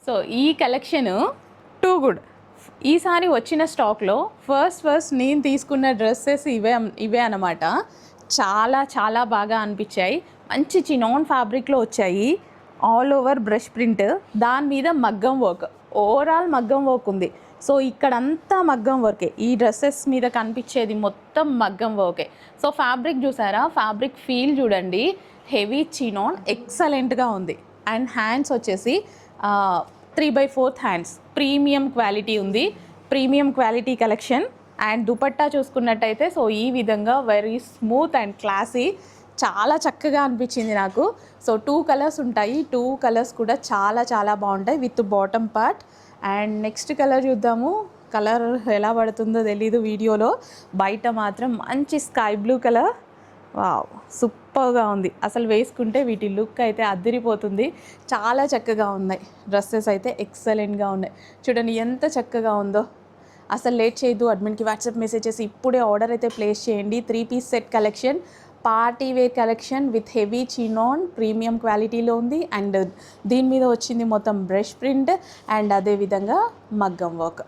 So ఈ collection too good. ఈసారి వచ్చిన స్టాక్లో ఫస్ట్ నేను తీసుకున్న డ్రెస్సెస్ ఇవే అన్నమాట. చాలా చాలా బాగా అనిపించాయి. మంచి చినాన్ ఫ్యాబ్రిక్లో వచ్చాయి. ఆల్ ఓవర్ బ్రష్ ప్రింట్, దాని మీద మగ్గం వర్క్, ఓవరాల్ మగ్గం వర్క్ ఉంది. సో ఇక్కడంతా మగ్గం వర్కే. ఈ డ్రెస్సెస్ మీద కనిపించేది మొత్తం మగ్గం వర్కే. సో ఫ్యాబ్రిక్ చూసారా, ఫ్యాబ్రిక్ ఫీల్ చూడండి, హెవీ చినాన్ ఎక్సలెంట్గా ఉంది. అండ్ హ్యాండ్స్ వచ్చేసి 3/4 హ్యాండ్స్, ప్రీమియం క్వాలిటీ ఉంది, premium quality collection. And dupatta చూసుకున్నట్టయితే సో ఈ విధంగా వెరీ స్మూత్ అండ్ క్లాసీ, చాలా చక్కగా అనిపించింది నాకు. సో 2 కలర్స్ ఉంటాయి, 2 కలర్స్ కూడా చాలా చాలా బాగుంటాయి with bottom part. And next colour చూద్దాము. కలర్ ఎలా పడుతుందో తెలీదు వీడియోలో, బయట మాత్రం మంచి స్కై బ్లూ కలర్. వావ్, సూపర్గా ఉంది. అసలు వేసుకుంటే వీటి లుక్ అయితే అదిరిపోతుంది. చాలా చక్కగా ఉన్నాయి డ్రెస్సెస్ అయితే, ఎక్సలెంట్గా ఉన్నాయి. చూడండి ఎంత చక్కగా ఉందో. అసలు లేట్ చేయొద్దు, అడ్మిన్కి వాట్సాప్ మెసేజెస్ ఇప్పుడే ఆర్డర్ అయితే ప్లేస్ చేయండి. 3 piece set collection, party wear collection with heavy chinon, premium క్వాలిటీలో ఉంది. అండ్ దీని మీద వచ్చింది మొత్తం బ్రష్ ప్రింట్ అండ్ అదేవిధంగా మగ్గం వర్క్.